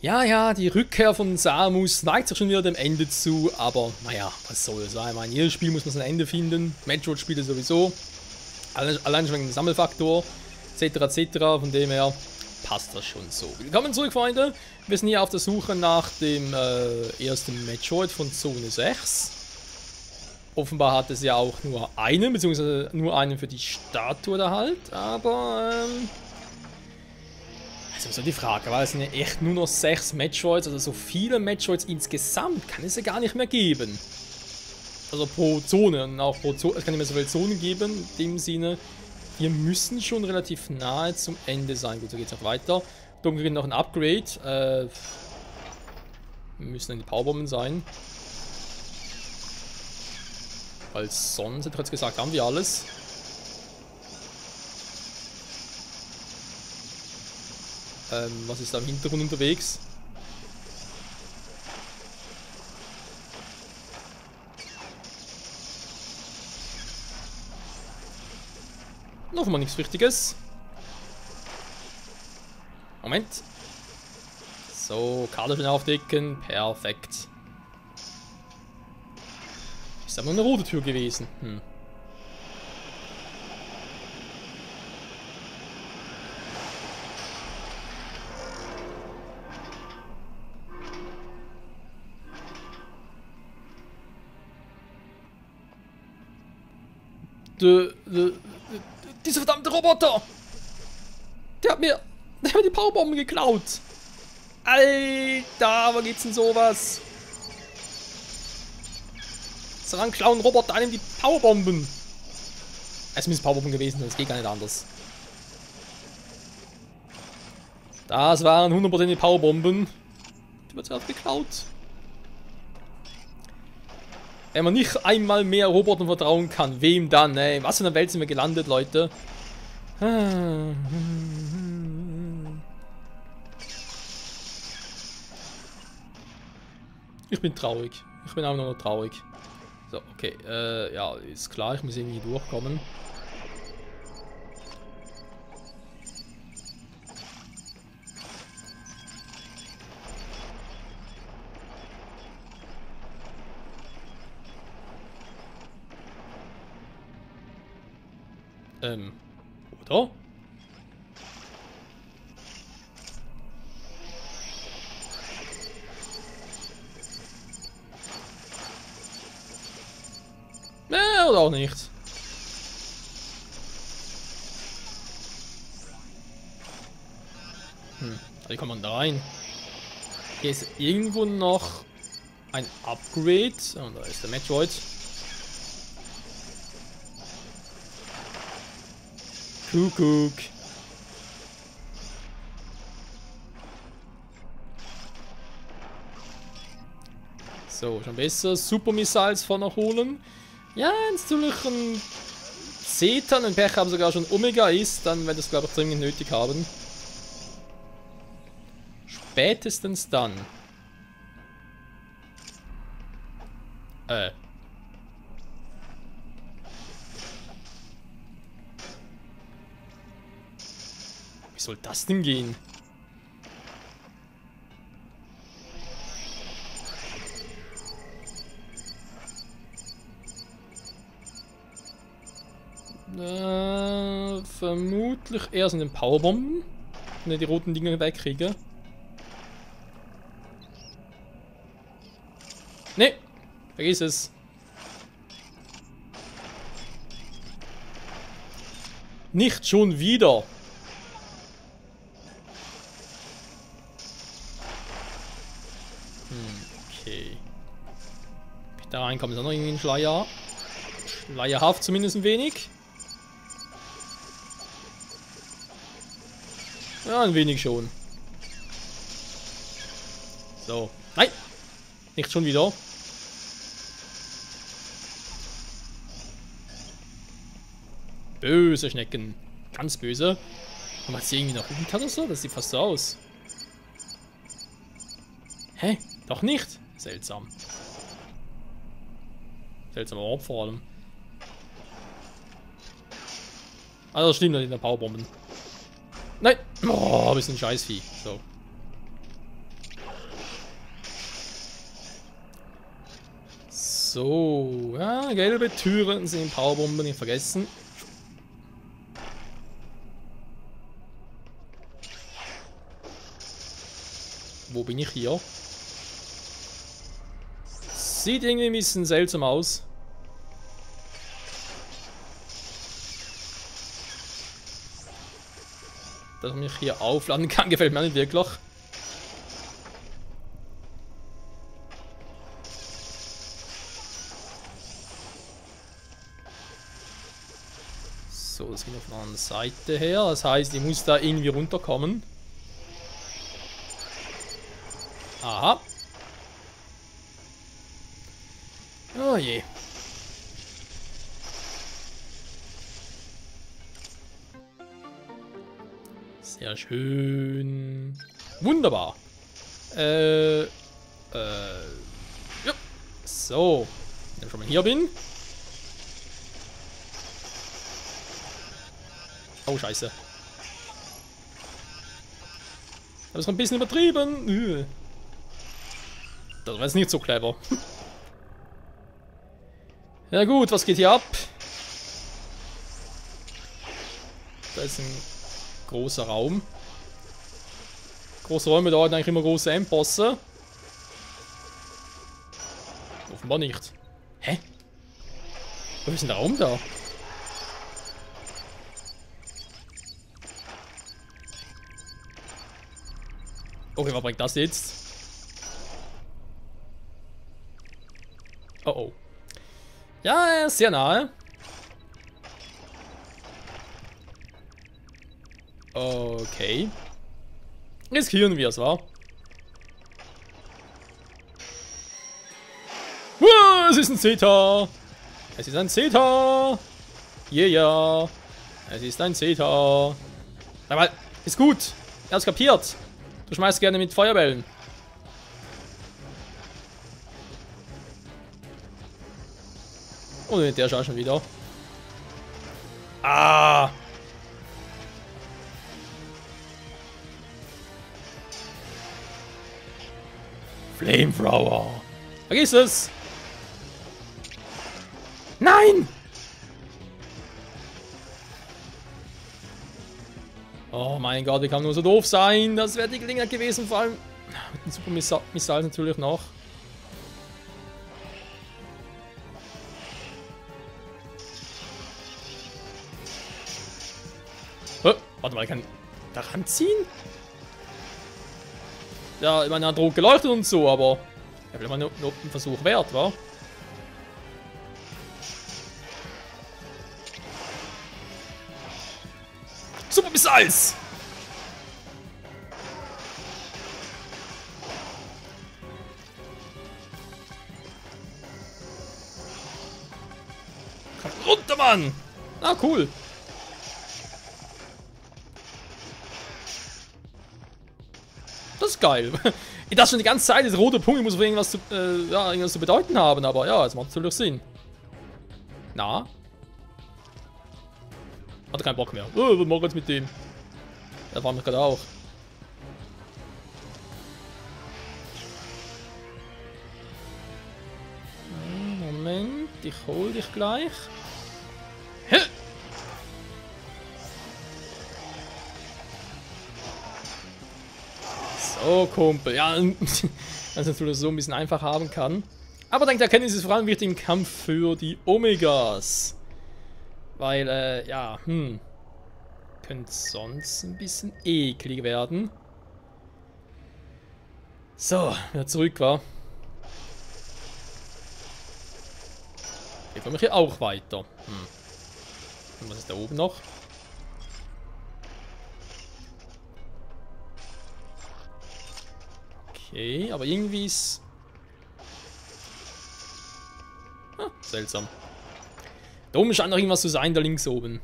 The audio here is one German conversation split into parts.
Ja, ja, die Rückkehr von Samus neigt sich schon wieder dem Ende zu, aber naja, was soll's. Ich meine, jedes Spiel muss man sein Ende finden. Metroid-Spiele sowieso. Allein schon wegen dem Sammelfaktor, etc. etc. Von dem her passt das schon so. Willkommen zurück, Freunde. Wir sind hier auf der Suche nach dem ersten Metroid von Zone 6. Offenbar hat es ja auch nur einen, beziehungsweise nur einen für die Statue da halt, aber also so die Frage, weil es sind ja echt nur noch 6 Metroids, also so viele Metroids insgesamt kann es ja gar nicht mehr geben. Also pro Zone und auch pro Zone, es kann nicht mehr so viele Zonen geben, in dem Sinne, wir müssen schon relativ nahe zum Ende sein. Gut, so geht es auch weiter. Da kriegen wir noch ein Upgrade, müssen dann die Powerbomben sein. Weil sonst, hätte ich jetzt gesagt, haben wir alles. Was ist da im Hintergrund unterwegs? Nochmal nichts Wichtiges. Moment. So, Karte schon aufdecken. Perfekt. Ist aber nur eine rote Tür gewesen. Dieser verdammte Roboter! Der hat mir die Powerbomben geklaut! Alter, wo geht's denn sowas? So ein klauen Roboter einem die Powerbomben! Es müssen Powerbomben gewesen sein, das geht gar nicht anders. Das waren 100% die Powerbomben. Die wird zuerst geklaut. Wenn man nicht einmal mehr Robotern vertrauen kann, wem dann, ey? Was für eine Welt sind wir gelandet, Leute? Ich bin traurig. Ich bin auch noch traurig. So, okay. Ja, ist klar, ich muss irgendwie durchkommen. Oder? Oder auch nicht. Wie kommt man da rein? Hier ist irgendwo noch ein Upgrade. Und da ist der Metroid. Kuckuck. So, schon besser. Super Missiles vorne holen. Ja, natürlich ein Zetan, wenn Pech haben sogar schon Omega ist, dann werden wir das glaube ich dringend nötig haben. Spätestens dann. Wie soll das denn gehen? Vermutlich erst in den Powerbomben, wenn ich die roten Dinger wegkriege. Ne, vergiss es. Nicht schon wieder. Okay. Ob ich da reinkomme, ist auch noch irgendwie ein Schleier. Schleierhaft zumindest ein wenig. Ja, ein wenig schon. So. Nein! Nicht schon wieder. Böse Schnecken. Ganz böse. Und macht sie irgendwie noch runter oder so? Das sieht fast so aus. Hä? Doch nicht? Seltsam. Seltsamer Ort vor allem. Also das stimmt nicht in der Powerbomben. Nein! Oh, bisschen Scheißvieh. So. So, ja, gelbe Türen sind Powerbomben, nicht vergessen. Wo bin ich hier? Sieht irgendwie ein bisschen seltsam aus. Dass ich mich hier aufladen kann, gefällt mir nicht wirklich. So, das geht auf der anderen Seite her. Das heißt, ich muss da irgendwie runterkommen. Aha. Oh je. Sehr schön. Wunderbar. Ja. So. Wenn ich schon mal hier bin. Oh, scheiße. Das ist ein bisschen übertrieben. Das war jetzt nicht so clever. Ja gut, was geht hier ab? Da ist ein großer Raum. Große Räume bedeuten eigentlich immer große Endbosse. Offenbar nicht. Hä? Wo ist denn der Raum da? Okay, was bringt das jetzt? Oh oh. Ja, er ist sehr nahe. Okay. Riskieren wir es, wa? Es ist ein Zeta! Es ist ein Zeta! Yeah! Es ist ein Zeta! Aber ist gut! Er hat's kapiert! Du schmeißt gerne mit Feuerbällen. Oh ne, der schaut schon wieder. Ah! Flamethrower! Vergiss es! Nein! Oh mein Gott, wie kann nur so doof sein? Das wäre die Gelegenheit gewesen, vor allem mit dem Super Missile natürlich noch. Warte mal, ich kann da ranziehen? Ja, ich meine, er hat rot geleuchtet und so, aber ja, will man nur einen Versuch wert, wa? Super Missiles! Komm runter, Mann! Ah, cool. Das ist geil. Ich dachte schon die ganze Zeit, dieser rote Punkt muss auf irgendwas zu, ja, irgendwas zu bedeuten haben, aber ja, jetzt macht es natürlich Sinn. Na? Hat keinen Bock mehr. Oh, was machen wir jetzt mit dem? Der war mir gerade auch. Moment, ich hol dich gleich. Hä? So, Kumpel. Ja, dass man es so ein bisschen einfach haben kann. Aber dank der Erkenntnis ist es vor allem wichtig im Kampf für die Omegas. Weil, ja, könnte sonst ein bisschen eklig werden. So, wieder zurück, war. Hier komme ich hier auch weiter. Und was ist da oben noch? Okay, aber irgendwie ist... Ah, seltsam. Da oben scheint noch irgendwas zu sein, da links oben.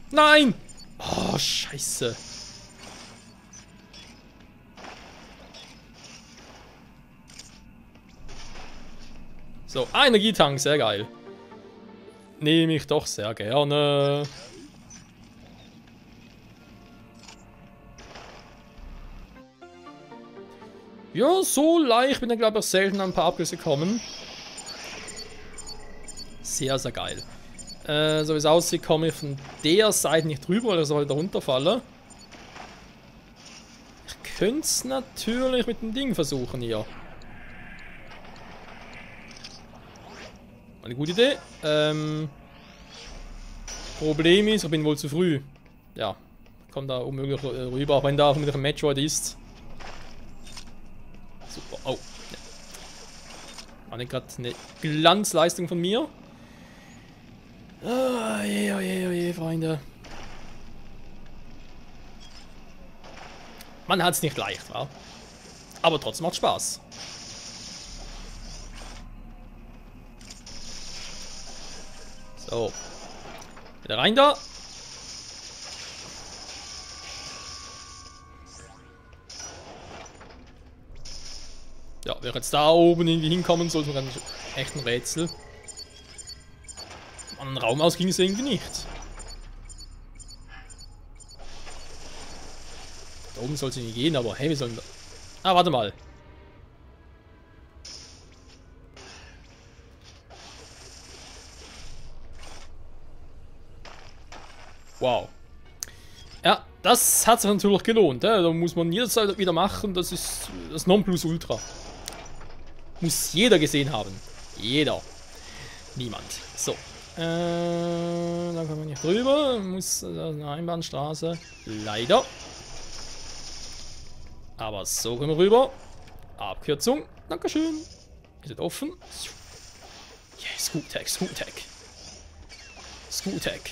Nein! Oh, scheiße. So, Energietank, sehr geil. nehme ich doch sehr gerne. Ja, so leicht bin ich, glaube ich, selten an ein paar Abgüsse gekommen. Sehr, sehr geil. So wie es aussieht, komme ich von der Seite nicht drüber, weil ich soll da runterfallen. Ich könnte es natürlich mit dem Ding versuchen hier. Eine gute Idee. Problem ist, ich bin wohl zu früh. Ja, kommt da unmöglich rüber, auch wenn da mit dem Metroid ist. Super. Oh. Ja. War nicht gerade eine Glanzleistung von mir. Oh je, oh je, oh je, Freunde. Man hat es nicht leicht, wa? Aber trotzdem macht Spaß. So. Wieder rein da. Ja, wer jetzt da oben irgendwie hinkommen soll, so ein echt ein Rätsel. Von einem Raum aus ging es irgendwie nicht. Da oben soll es nicht gehen, aber hey, wir sollen da... Ah, warte mal. Wow. Ja, das hat sich natürlich gelohnt. Da muss man jederzeit wieder machen. Das ist das Nonplusultra. Muss jeder gesehen haben. Jeder. Niemand. So. Da kann man nicht drüber. Muss eine Einbahnstraße. Leider. Aber so können wir rüber. Abkürzung. Dankeschön. Ist es offen? Yeah, Scootack, Scootack. Scootack.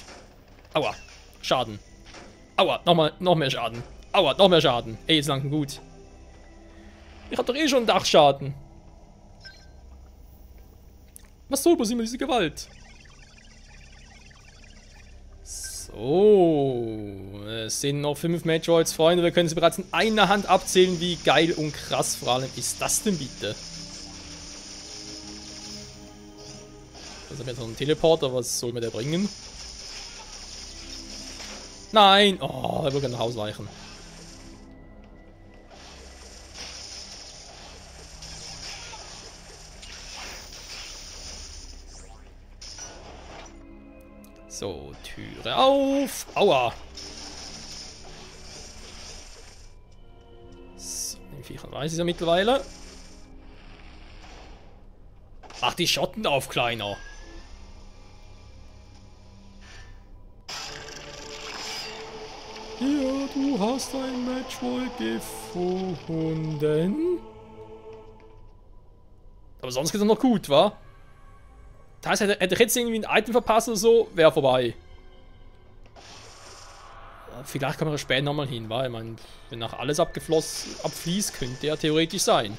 Aua. Schaden. Aua, noch mehr Schaden. Aua, noch mehr Schaden. Ey, jetzt lang gut. Ich hab doch eh schon Dachschaden. Was soll bloß immer diese Gewalt? So. Es sind noch 5 Metroids, Freunde. Wir können sie bereits in einer Hand abzählen. Wie geil und krass vor allem ist das denn bitte? Das ist jetzt noch ein Teleporter. Was soll mir der bringen? Nein! Oh, er will gerne nach Hause weichen. So, Türe auf. Aua! So, den Viechern weiß ich ja mittlerweile. Mach die Schotten auf, Kleiner! Ja, du hast ein Metroid gefunden. Aber sonst geht es noch gut, wa? Das heißt, hätte ich jetzt irgendwie ein Item verpasst oder so, wäre vorbei. Vielleicht kommen wir später nochmal hin, wa? Ich meine, wenn nach alles abfließt, könnte ja theoretisch sein.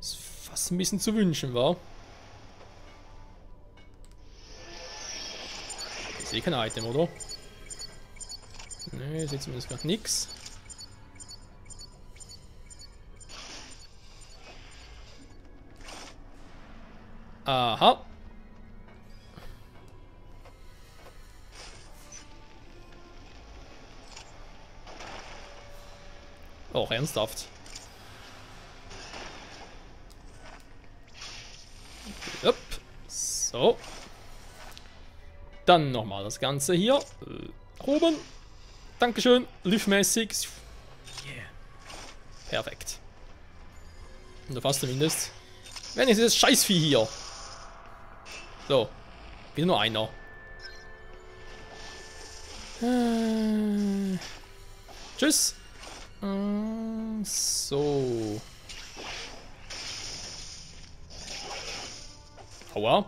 Ist fast ein bisschen zu wünschen, wa? Ich sehe kein Item, oder? Ne, ich sehe zumindest gerade nichts. Aha. Auch ernsthaft. Upp. So. Dann nochmal das Ganze hier. Oben. Dankeschön. Liftmäßig. Yeah. Perfekt. Und fast zumindest. Wenn ist das Scheißvieh hier. So. Wieder nur einer. Tschüss. So. Aua.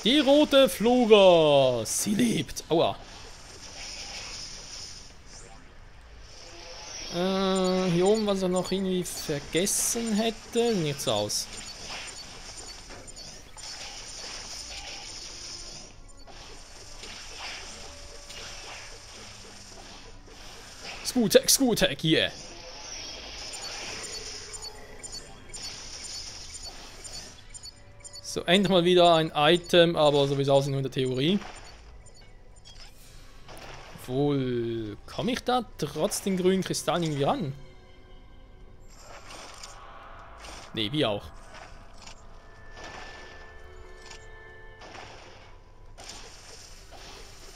Die rote Flora. Sie lebt. Aua. Hier oben, was er noch irgendwie vergessen hätte. Nichts aus. Skutek, hier. So, endlich mal wieder ein Item, aber sowieso aussieht nur in der Theorie. Obwohl, komme ich da trotz den grünen Kristallen irgendwie ran? Nee, wie auch.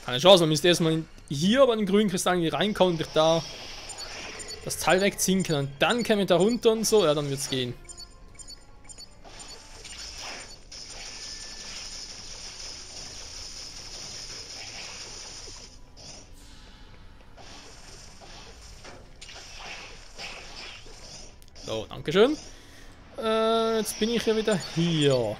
Keine Chance, man müsste erstmal hier bei den grünen Kristallen hier reinkommen und ich da das Teil wegziehen kann. Und dann käme ich da runter und so, ja, dann wird's gehen. So, dankeschön. Jetzt bin ich ja wieder hier.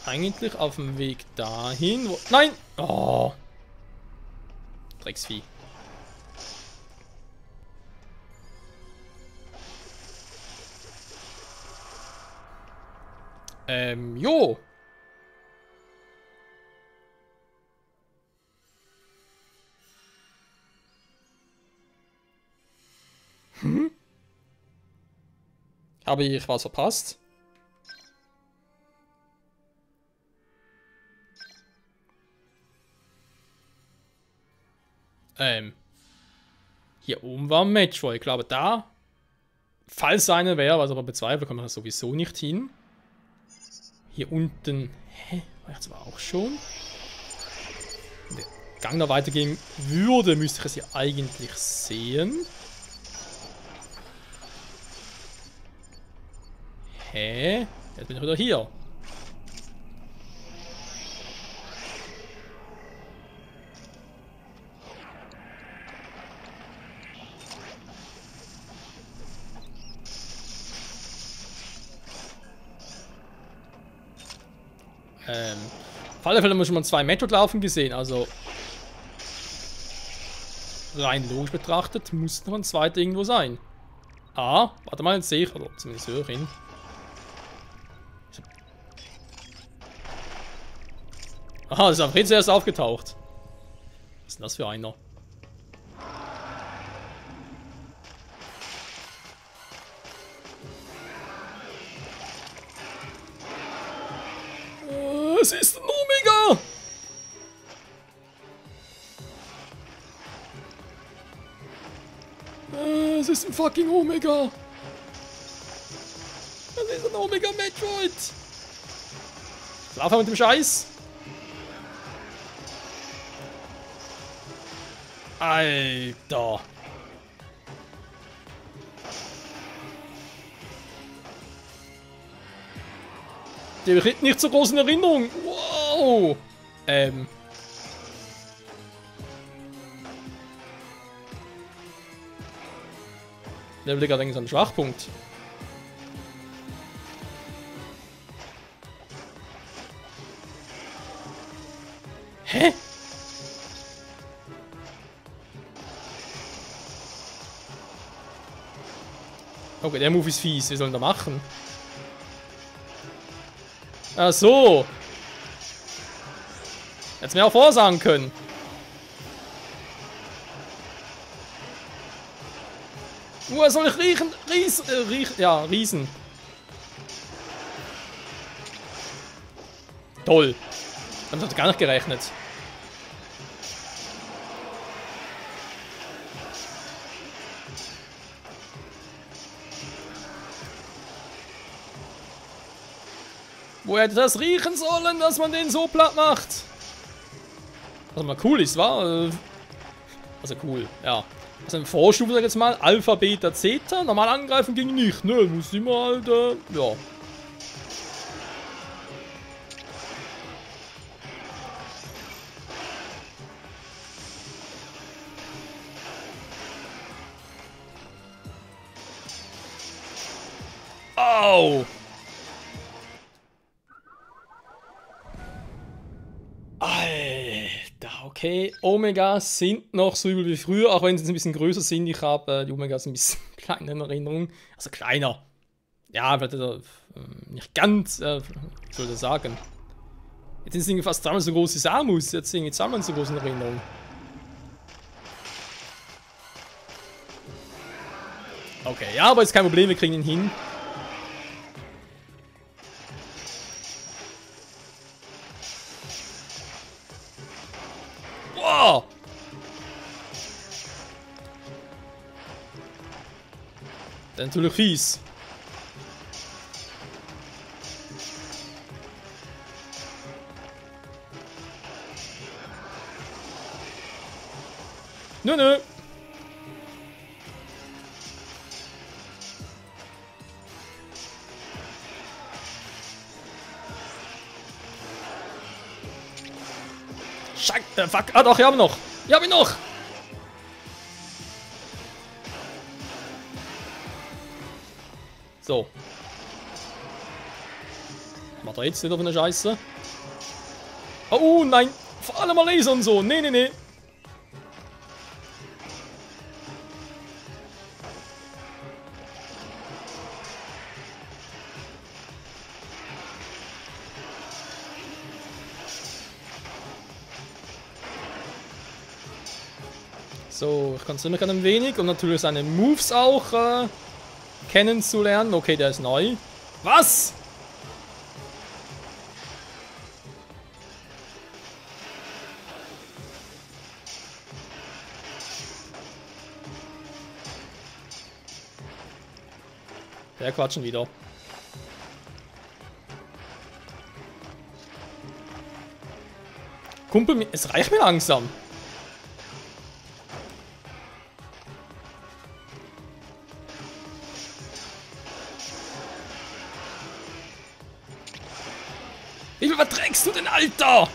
Eigentlich auf dem Weg dahin, wo... Nein! Oh! Drecksvieh. Jo! Habe ich was verpasst? Hier oben war ein Match, wo ich glaube, da, falls eine wäre, was aber bezweifle, kann man das sowieso nicht hin. Hier unten, hä, war jetzt aber auch schon. Wenn der Gang da weitergehen würde, müsste ich es hier eigentlich sehen. Hä? Jetzt bin ich wieder hier. Auf alle Fälle haben wir schon mal 2 Metro-Laufen gesehen, also rein logisch betrachtet muss noch ein zweiter irgendwo sein. Ah, warte mal, jetzt sehe ich, oder zumindest höre ich ihn. Aha, das ist am Rätsel zuerst aufgetaucht. Was ist denn das für einer? Es ist ein Omega! Es ist ein fucking Omega! Es ist ein Omega Metroid! Lauf mal mit dem Scheiß! Alter! Der wird nicht so groß in Erinnerung. Wow! Der will gerade eigentlich so einen Schwachpunkt. Hä? Okay, der Move ist fies. Wir sollen da machen. Ach so. Hättest mir auch vorsagen können. Woher soll ich riechen? Riesen. Toll. Damit hat er gar nicht gerechnet. Woher hätte das riechen sollen, dass man den so platt macht? Was mal cool ist, war? Also cool, ja. Also in Vorstufe, sag ich jetzt mal, Alpha, Beta, Zeta. Normal angreifen ging nicht, ne? Muss immer halt, ja. Au! Alter, Okay, Omegas sind noch so übel wie früher, auch wenn sie jetzt ein bisschen größer sind. Ich habe die Omegas ein bisschen kleiner in Erinnerung. Also kleiner. Ja, vielleicht nicht ganz, wie soll ich das sagen? Jetzt sind sie irgendwie fast dreimal so groß wie Samus. Jetzt sind irgendwie zweimal so groß in Erinnerung. Okay, ja, aber ist kein Problem, wir kriegen ihn hin. Wow! Der ist natürlich fies. Nö. Fuck. Ah doch, ich habe noch. Ich habe ihn noch. So. Macht er jetzt nicht auf eine Scheiße? Oh nein. Vor allem mal Laser und so. Nee. So, ich konzentriere mich ein wenig, um natürlich seine Moves auch kennenzulernen. Okay, der ist neu. Was? Der quatschen wieder. Kumpel, es reicht mir langsam. Wie viel verträgst du denn, Alter?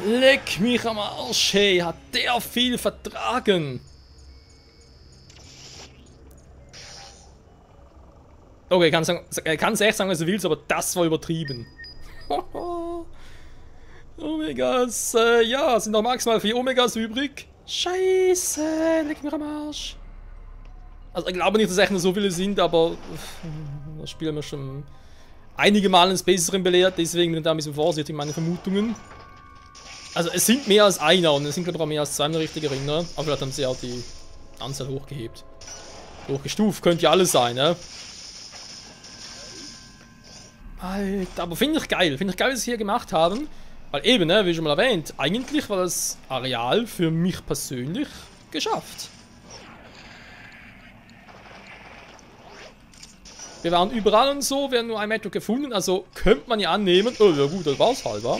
Leck mich am Arsch, hey. Hat der viel vertragen? Okay, kannst echt sagen, was du willst, aber das war übertrieben. Omegas, ja, sind noch maximal 4 Omegas übrig. Scheiße, leck mich am Arsch. Also ich glaube nicht, dass echt nur so viele sind, aber das Spiel haben wir schon einige Mal ins Besseren belehrt, deswegen bin ich da ein bisschen vorsichtig in meinen Vermutungen. Also es sind mehr als einer und es sind glaube ich auch mehr als 2, wenn ich richtig erinnere. Aber vielleicht haben sie auch die Anzahl hochgehebt. Hochgestuft, könnte ja alles sein, ne? Alter, aber finde ich geil. Finde ich geil, was sie hier gemacht haben. Weil eben, ne, wie schon mal erwähnt, eigentlich war das Areal für mich persönlich geschafft. Wir waren überall und so, wir haben nur ein Metro gefunden, also könnte man ja annehmen, oh ja gut, das war's halber.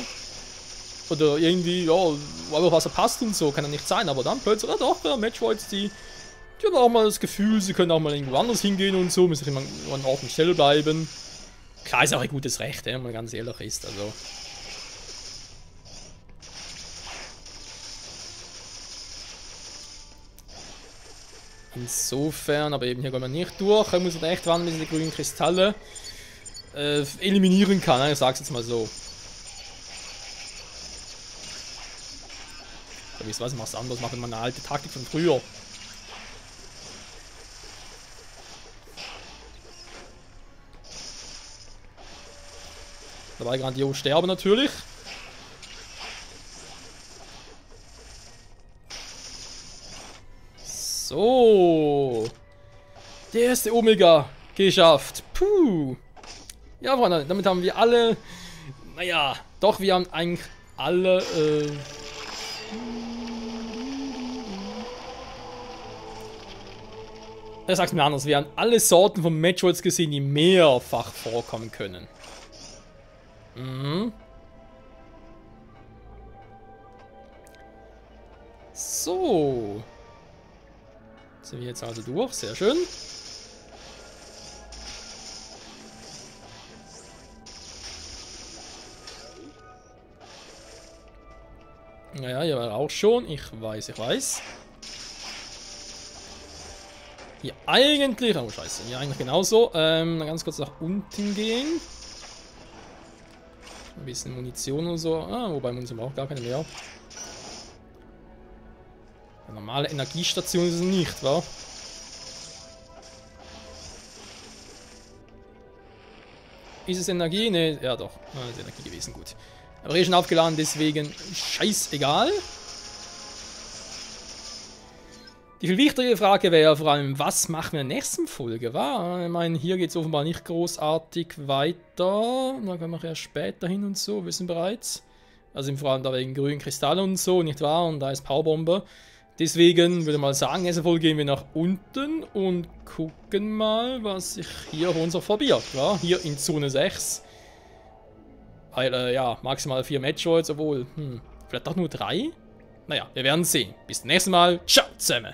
Oder irgendwie, ja, aber was er passt und so, kann ja nicht sein, aber dann plötzlich, doch, Metroids, die haben auch mal das Gefühl, sie können auch mal irgendwo anders hingehen und so, müssen immer an Ort und Stelle bleiben. Klar ist auch ein gutes Recht, wenn man ganz ehrlich ist, also. Insofern, aber eben hier kommen wir nicht durch. Er muss echt warten, bis er die grünen Kristalle eliminieren kann. Ich sag's jetzt mal so. Aber wisst ihr was, ich mach's anders, mache meine alte Taktik von früher. Dabei grandios sterben natürlich. So. Der erste Omega geschafft. Puh. Ja, Freunde, damit haben wir alle. Naja, doch, wir haben eigentlich alle. Ich sag's mir anders. Wir haben alle Sorten von Metroids gesehen, die mehrfach vorkommen können. Mhm. So. Sind wir jetzt also durch, sehr schön. Naja, hier war auch schon, ich weiß. Hier eigentlich... Oh, scheiße. Hier eigentlich genauso. Dann ganz kurz nach unten gehen. Ein bisschen Munition und so. Ah, wobei Munition braucht gar keine mehr. Eine normale Energiestation ist es nicht, wa? Ist es Energie? Ne, ja doch. Ah, ist Energie gewesen, gut. Aber eh schon aufgeladen, deswegen scheißegal. Die viel wichtigere Frage wäre vor allem, was machen wir in der nächsten Folge, wa? Ich meine, hier geht es offenbar nicht großartig weiter. Da können wir ja später hin und so, wissen bereits. Also vor allem da wegen grünen Kristallen und so, nicht wahr? Und da ist Powerbombe. Deswegen würde ich mal sagen, in dieser Folge gehen wir nach unten und gucken mal, was sich hier für uns noch verbirgt, wa? Hier in Zone 6. Weil, ja, maximal 4 Metroids, obwohl, vielleicht doch nur 3? Naja, wir werden sehen. Bis zum nächsten Mal. Ciao zusammen.